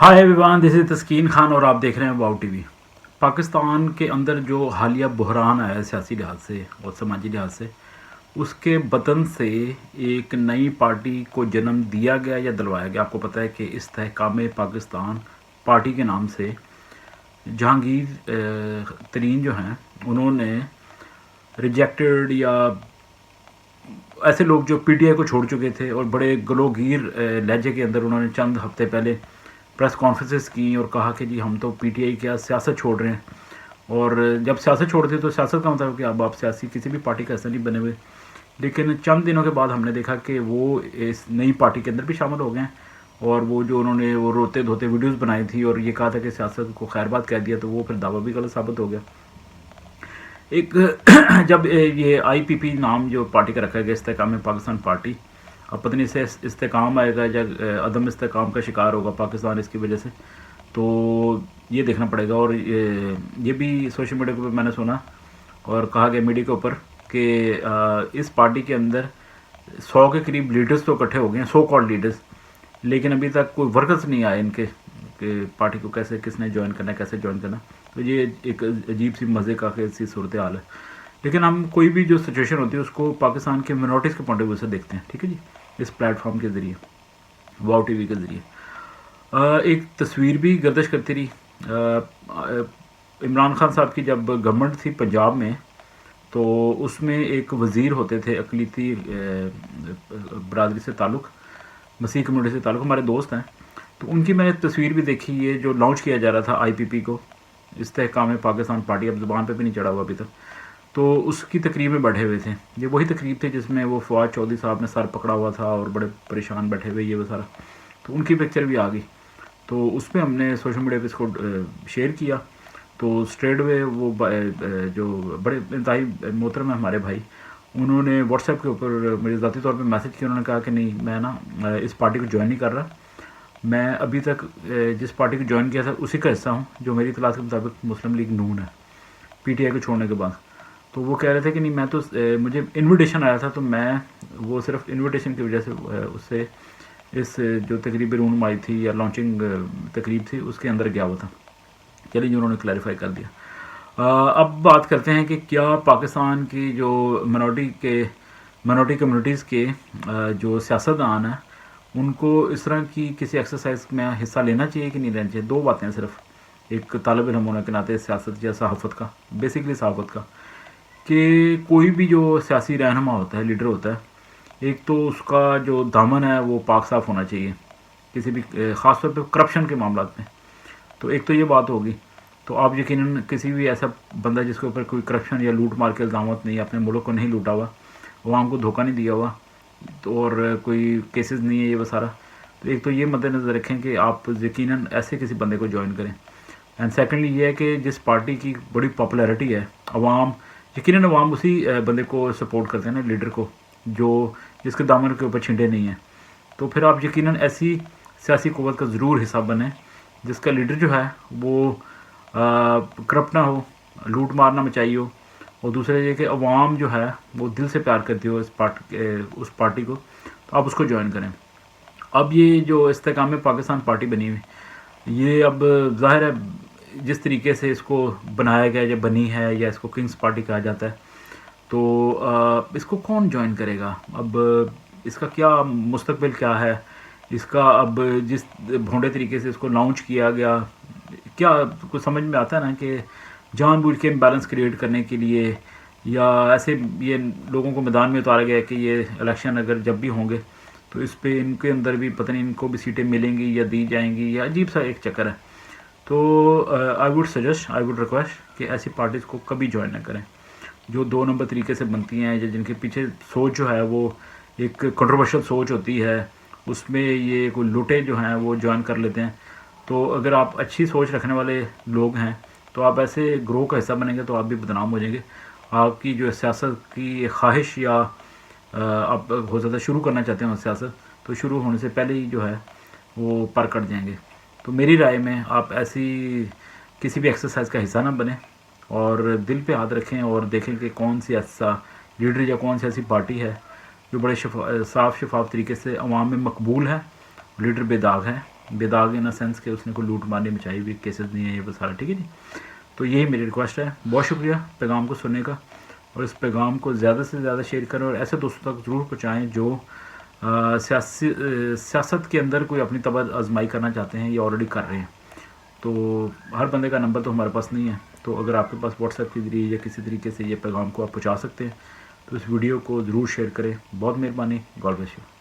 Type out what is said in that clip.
Hi everyone, this is तस्कीन खान और आप देख रहे हैं वाव टीवी। पाकिस्तान के अंदर जो हालिया बहरान आया है सियासी लिहाज से और समाजी लिहाज से, उसके बदन से एक नई पार्टी को जन्म दिया गया या दिलवाया गया। आपको पता है कि इस्तेहकाम पाकिस्तान पार्टी के नाम से जहांगीर तरीन जो हैं, उन्होंने रिजेक्टेड या ऐसे लोग जो पीटीआई को छोड़ चुके थे और बड़े गलोगीर लहजे के अंदर उन्होंने चंद हफ्ते पहले प्रेस कॉन्फ्रेंसेस की और कहा कि जी हम तो पीटीआई क्या सियासत छोड़ रहे हैं। और जब सियासत छोड़ते तो सियासत का मतलब कि अब आप सियासी किसी भी पार्टी का ऐसा नहीं बने हुए। लेकिन चंद दिनों के बाद हमने देखा कि वो इस नई पार्टी के अंदर भी शामिल हो गए हैं और वो जो उन्होंने वो रोते धोते वीडियोस बनाई थी और ये कहा था कि सियासत को खैरबाद कह दिया, तो वो फिर दावा भी गलत साबित हो गया। एक जब ये आईपीपी नाम जो पार्टी का रखा गया, इस्तेहकाम पाकिस्तान पार्टी, अब पता नहीं से इस्तेकाम आएगा या अदम इस्तेकाम का शिकार होगा पाकिस्तान इसकी वजह से, तो ये देखना पड़ेगा। और ये भी सोशल मीडिया के ऊपर मैंने सुना और कहा गया मीडिया के ऊपर कि इस पार्टी के अंदर 100 के करीब लीडर्स तो इकट्ठे हो गए हैं, 100 कॉल्ड लीडर्स, लेकिन अभी तक कोई वर्कर्स नहीं आए इनके कि पार्टी को कैसे किसने ज्वाइन करना है, कैसे ज्वाइन करना। तो ये एक अजीब सी मज़े का सी सूरत हाल है। लेकिन हम कोई भी जो सिचुएशन होती है उसको पाकिस्तान के मिनोरिटीज़ के पॉइंट ऑफ व्यू से देखते हैं, ठीक है जी, इस प्लेटफॉर्म के ज़रिए, वाव टीवी के ज़रिए। एक तस्वीर भी गर्दिश करती रही। इमरान खान साहब की जब गवर्नमेंट थी पंजाब में, तो उसमें एक वज़ीर होते थे अकलीती बरदरी से ताल्लुक़, मसीह कम्यूनिटी से ताल्लुक़, हमारे दोस्त हैं। तो उनकी मैंने तस्वीर भी देखी, ये जो लॉन्च किया जा रहा था आईपीपी को, इस्तेहकाम पाकिस्तान पार्टी, अब ज़ुबान पे भी नहीं चढ़ा हुआ अभी तक, तो उसकी तकरीब में बैठे हुए थे। ये वही तकरीब थी जिसमें वो फवाद चौधरी साहब ने सर पकड़ा हुआ था और बड़े परेशान बैठे हुए ये वो सारा, तो उनकी पिक्चर भी आ गई। तो उसमें हमने सोशल मीडिया पे इसको शेयर किया, तो स्ट्रेट वे वो जो बड़े इंतहाई मोहतरम है हमारे भाई, उन्होंने व्हाट्सएप के ऊपर मेरे ज़ाती तौर पे मैसेज किया। उन्होंने कहा कि नहीं, मैं ना इस पार्टी को ज्वाइन नहीं कर रहा, मैं अभी तक जिस पार्टी को ज्वाइन किया था उसी का हिस्सा हूँ जो मेरी इतलात के मुताबिक मुस्लिम लीग नून है, पीटीआई को छोड़ने के बाद। तो वो कह रहे थे कि नहीं, मैं तो मुझे इनविटेशन आया था, तो मैं वो सिर्फ इनविटेशन की वजह से उससे इस जो तकरीब रूम आई थी या लॉन्चिंग तकरीब थी उसके अंदर गया हुआ था। चलिए जी, उन्होंने क्लैरिफाई कर दिया। अब बात करते हैं कि क्या पाकिस्तान की जो मिनॉरिटी कम्युनिटीज़ के जो सियासतदान हैं उनको इस तरह की किसी एक्सरसाइज में हिस्सा लेना चाहिए कि नहीं लेना चाहिए। दो बातें सिर्फ एक तालिब इल्म होने के नाते सियासत या सहाफ़त का, बेसिकली सहाफ़त का, कि कोई भी जो सियासी रहनुमा होता है, लीडर होता है, एक तो उसका जो दामन है वो पाक साफ़ होना चाहिए किसी भी ख़ास तौर पे करप्शन के मामलों में। तो एक तो ये बात होगी। तो आप यकीनन किसी भी ऐसा बंदा जिसके ऊपर कोई करप्शन या लूट मार के इल्ज़ाम नहीं, अपने मुल्क को नहीं लूटा हुआ, अवाम को धोखा नहीं दिया हुआ, तो और कोई केसेस नहीं है ये वो सारा, तो एक तो ये मद्देनज़र रखें कि आप यकीनन ऐसे किसी बंदे को ज्वाइन करें। एंड सेकेंडली ये है कि जिस पार्टी की बड़ी पॉपुलैरिटी है, अवाम यकीनन अवाम उसी बंदे को सपोर्ट करते हैं ना, लीडर को, जो जिसके दामन के ऊपर छिंडे नहीं हैं। तो फिर आप यकीनन ऐसी सियासी क़ुव्वत का ज़रूर हिस्सा बने जिसका लीडर जो है वो करप्ट ना हो, लूट मारना मचाई हो, और दूसरा ये कि अवाम जो है वो दिल से प्यार करती हो उस पार्टी को, तो आप उसको ज्वाइन करें। अब ये जो इस्तेहकाम पाकिस्तान पार्टी बनी हुई, ये अब ज़ाहिर है जिस तरीके से इसको बनाया गया या बनी है, या इसको किंग्स पार्टी कहा जाता है, तो इसको कौन ज्वाइन करेगा, अब इसका क्या मुस्तकबिल क्या है, इसका अब जिस भोंडे तरीके से इसको लॉन्च किया गया, क्या कुछ समझ में आता है ना कि जानबूझ के इम्बैलेंस क्रिएट करने के लिए, या ऐसे ये लोगों को मैदान में उतारा गया कि ये इलेक्शन अगर जब भी होंगे तो इस पे इनके अंदर भी पता नहीं इनको भी सीटें मिलेंगी या दी जाएंगी, या अजीब सा एक चक्कर है। तो आई वुड रिक्वेस्ट कि ऐसी पार्टीज़ को कभी ज्वाइन ना करें जो 2 नंबर तरीके से बनती हैं, या जिनके पीछे सोच जो है वो एक कंट्रोवर्शियल सोच होती है, उसमें ये कोई लुटे जो हैं वो ज्वाइन कर लेते हैं। तो अगर आप अच्छी सोच रखने वाले लोग हैं तो आप ऐसे ग्रोह का हिस्सा बनेंगे तो आप भी बदनाम हो जाएंगे। आपकी जो सियासत की ख्वाहिश, या आप हो सकता है शुरू करना चाहते हो सियासत, तो शुरू होने से पहले ही जो है वो पर कट जाएंगे। तो मेरी राय में आप ऐसी किसी भी एक्सरसाइज का हिस्सा ना बने, और दिल पे हाथ रखें और देखें कि कौन सी ऐसा लीडर या कौन सी ऐसी पार्टी है जो बड़े साफ़ शफाफ तरीके से अवाम में मकबूल है, लीडर बेदाग है, बेदाग इन सेंस کہ اس نے کوئی لوٹ مارنی مچائی ہوئی کیسز نہیں ہیں یہ سارا. ٹھیک ہے جی. تو یہی میری ریکویسٹ ہے. بہت شکریہ پیغام کو سننے کا, اور اس پیغام کو زیادہ سے زیادہ شیئر کریں اور ایسے دوستوں تک ضرور پہنچائیں جو سیاست کے اندر کوئی اپنی طبع آزمائی کرنا چاہتے ہیں یا آلریڈی کر رہے ہیں. تو ہر بندے کا نمبر تو ہمارے پاس نہیں ہے, تو اگر آپ کے پاس واٹس ایپ کے ذریعے یا کسی طریقے سے یہ پیغام کو آپ پہنچا سکتے ہیں تو اس ویڈیو کو ضرور شیئر کریں. بہت مہربانی. God bless you.